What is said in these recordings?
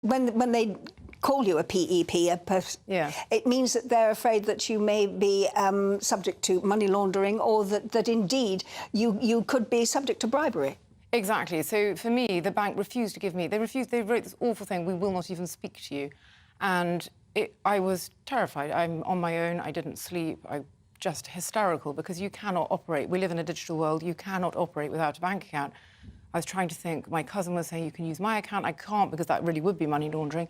when they call you a PEP, it means that they're afraid that you may be subject to money laundering, or that indeed you could be subject to bribery. Exactly. So for me, the bank refused to give me. They wrote this awful thing: "We will not even speak to you," and I was terrified. I'm on my own. I didn't sleep. I just hysterical, because you cannot operate. We live in a digital world. You cannot operate without a bank account. I was trying to think. My cousin was saying, "You can use my account." I can't, because that really would be money laundering.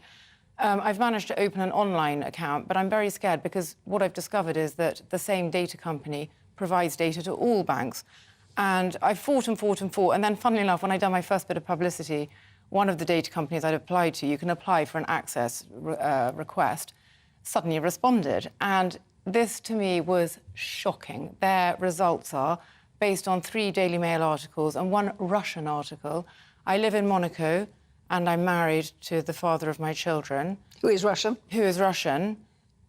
I've managed to open an online account, but I'm very scared, because what I've discovered is that the same data company provides data to all banks. And I fought and fought and fought. And then, funnily enough, when I'd done my first bit of publicity, one of the data companies I'd applied to, you can apply for an access request, suddenly responded. And this, to me, was shocking. Their results are based on 3 Daily Mail articles and 1 Russian article. I live in Monaco, and I'm married to the father of my children. Who is Russian? Who is Russian.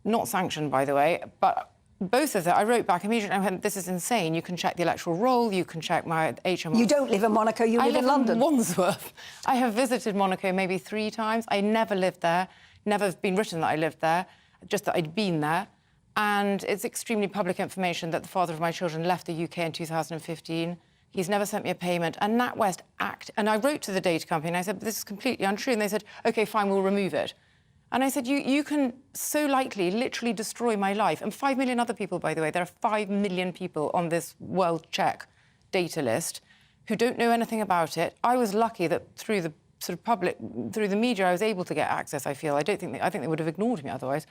Not sanctioned, by the way, but both of them, I wrote back immediately, I went, "This is insane. You can check the electoral roll, you can check my HMRC." You don't live in Monaco, you live in London. I live in Wandsworth. I have visited Monaco maybe 3 times. I never lived there, never been written that I lived there, just that I'd been there. And it's extremely public information that the father of my children left the UK in 2015. He's never sent me a payment. And NatWest and I wrote to the data company and I said, "This is completely untrue." And they said, "OK, fine, we'll remove it." And I said, you can so likely literally destroy my life. And 5 million other people, by the way. There are 5 million people on this World Check data list who don't know anything about it. I was lucky that through the sort of through the media, I was able to get access, I feel. I think they would have ignored me otherwise.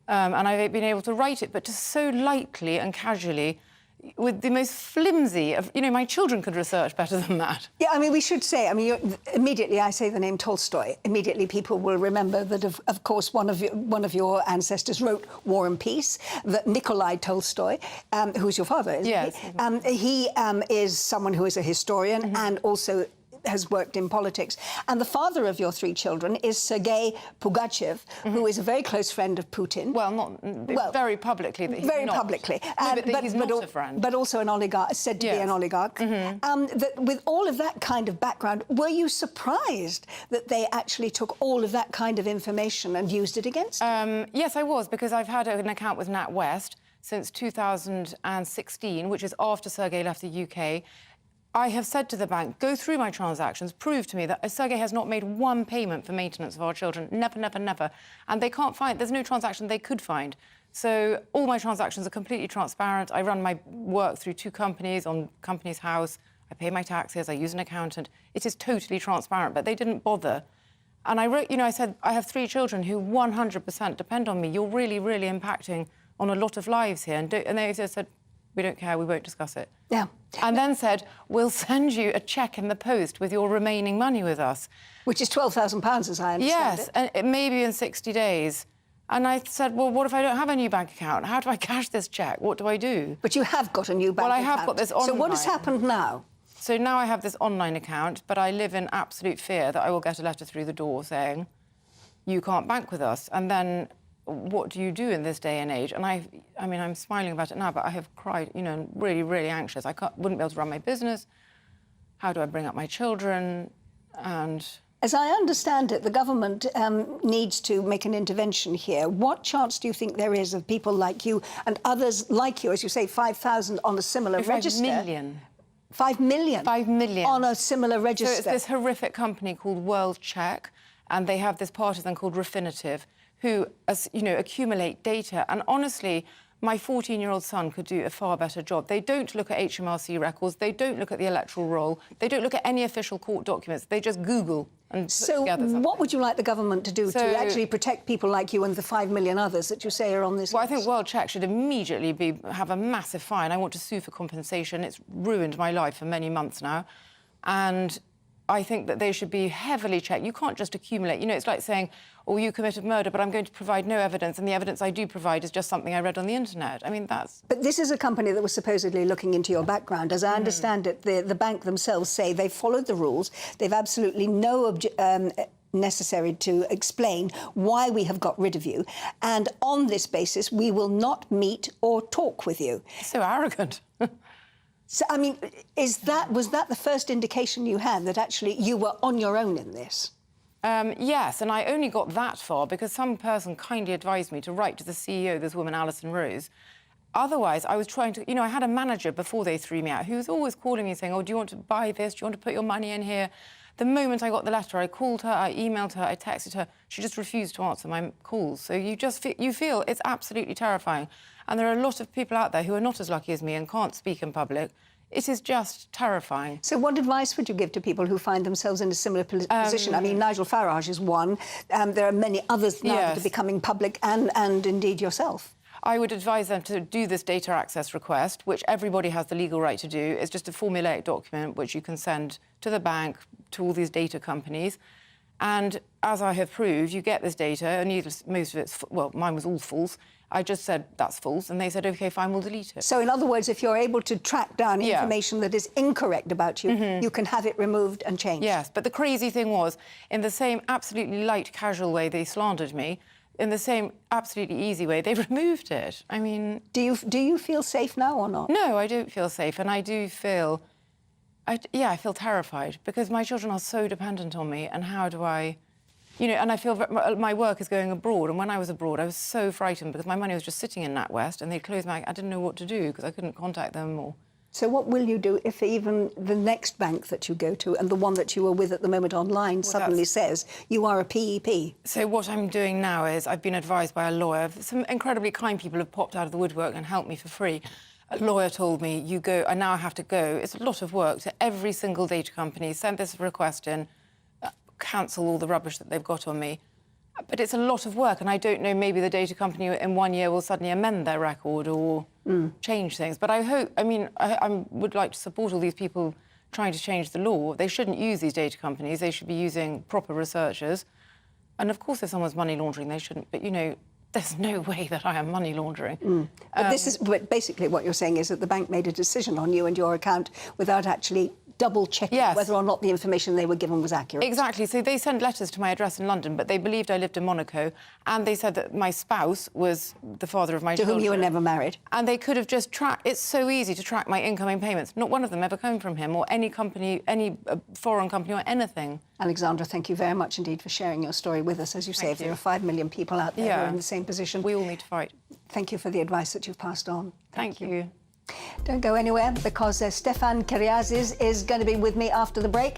And I've been able to write it, but just so lightly and casually, with the most flimsy of... You know, my children could research better than that. Yeah, I mean, we should say, I mean, immediately I say the name Tolstoy, immediately people will remember that, of course, one of your ancestors wrote War and Peace, that Nikolai Tolstoy, who's your father, isn't he? He is someone who is a historian and also has worked in politics. And the father of your 3 children is Sergei Pugachev, who is a very close friend of Putin. Well, very publicly that he's very not. publicly. No, but he's not a friend. But also an oligarch, said to be an oligarch. That with all of that kind of background, were you surprised that they actually took all of that kind of information and used it against you? Yes, I was, because I've had an account with NatWest since 2016, which is after Sergei left the UK. I have said to the bank, go through my transactions, prove to me that Sergei has not made 1 payment for maintenance of our children. Never, never, never. And they can't find... There's no transaction they could find. So all my transactions are completely transparent. I run my work through 2 companies on Companies House. I pay my taxes. I use an accountant. It is totally transparent, but they didn't bother. And I wrote, you know, I said, I have 3 children who 100% depend on me. You're really, really impacting on a lot of lives here. And they just said, "We don't care, we won't discuss it." Yeah. And then said, "We'll send you a cheque in the post with your remaining money with us." Which is £12,000, as I understand yes, and maybe in 60 days. And I said, "Well, what if I don't have a new bank account? How do I cash this cheque? What do I do?" But you have got a new bank account. Well, I have got this online. So what has happened now? So now I have this online account, but I live in absolute fear that I will get a letter through the door saying, "You can't bank with us." And then... what do you do in this day and age? And I mean, I'm smiling about it now, but I have cried, you know, really, really anxious. Wouldn't be able to run my business. How do I bring up my children? And... As I understand it, the government needs to make an intervention here. What chance do you think there is of people like you and others like you, as you say, 5,000 on a similar register? 5 million. 5 million? 5 million. On a similar register. So it's this horrific company called World Check, and they have this partisan called Refinitiv, who, you know, accumulate data. And honestly, my 14-year-old son could do a far better job. They don't look at HMRC records. They don't look at the electoral roll. They don't look at any official court documents. They just Google and put together something. So what would you like the government to do to actually protect people like you and the 5 million others that you say are on this list? I think World Check should immediately have a massive fine. I want to sue for compensation. It's ruined my life for many months now. And I think that they should be heavily checked. You can't just accumulate. You know, it's like saying, "Oh, you committed murder, but I'm going to provide no evidence, and the evidence I do provide is just something I read on the internet." I mean, that's... But this is a company that was supposedly looking into your background. As I understand it, the bank themselves say they followed the rules. They've absolutely no necessary to explain why we have got rid of you. And on this basis, we will not meet or talk with you. So arrogant. So, I mean, was that the first indication you had that actually you were on your own in this? Yes, and I only got that far because some person kindly advised me to write to the CEO, this woman, Alison Rose. Otherwise, I was trying to... You know, I had a manager before they threw me out who was always calling me saying, oh, do you want to buy this? Do you want to put your money in here? The moment I got the letter, I called her, I emailed her, I texted her. She just refused to answer my calls. So you feel it's absolutely terrifying. And there are a lot of people out there who are not as lucky as me and can't speak in public. It is just terrifying. So what advice would you give to people who find themselves in a similar position? I mean, Nigel Farage is one. There are many others now that are becoming public, and indeed yourself. I would advise them to do this data access request, which everybody has the legal right to do. It's just a formulaic document which you can send to the bank, to all these data companies. And as I have proved, you get this data, and most of it's... Well, mine was all false. I just said, that's false, and they said, OK, fine, we'll delete it. So, in other words, if you're able to track down information that is incorrect about you, you can have it removed and changed. Yes, but the crazy thing was, in the same absolutely light, casual way they slandered me, in the same absolutely easy way, they removed it. I mean... Do you feel safe now or not? No, I don't feel safe, and I do feel... I feel terrified, because my children are so dependent on me, and how do I... You know, and I feel my work is going abroad, and when I was abroad, I was so frightened because my money was just sitting in NatWest, and they'd closed my... I didn't know what to do because I couldn't contact them or... So what will you do if even the next bank that you go to and the one that you are with at the moment online suddenly says you are a PEP? So what I'm doing now is I've been advised by a lawyer. Some incredibly kind people have popped out of the woodwork and helped me for free. A lawyer told me, you go, I now have to go. It's a lot of work to every single data company, send this request in, cancel all the rubbish that they've got on me. But it's a lot of work, and I don't know, maybe the data company in 1 year will suddenly amend their record or change things. But I hope, I mean, I would like to support all these people trying to change the law. They shouldn't use these data companies. They should be using proper researchers. And, of course, if someone's money laundering, they shouldn't. But, you know, there's no way that I am money laundering. But basically what you're saying is that the bank made a decision on you and your account without actually double-checking whether or not the information they were given was accurate. Exactly. So they sent letters to my address in London, but they believed I lived in Monaco, and they said that my spouse was the father of my children. To whom you were never married. And they could have just tracked... It's so easy to track my incoming payments. Not one of them ever came from him or any company, any foreign company or anything. Alexandra, thank you very much indeed for sharing your story with us. As you say, if there are 5 million people out there who are in the same position... We all need to fight. Thank you for the advice that you've passed on. Thank you. Don't go anywhere, because Stefan Kyriazis is going to be with me after the break.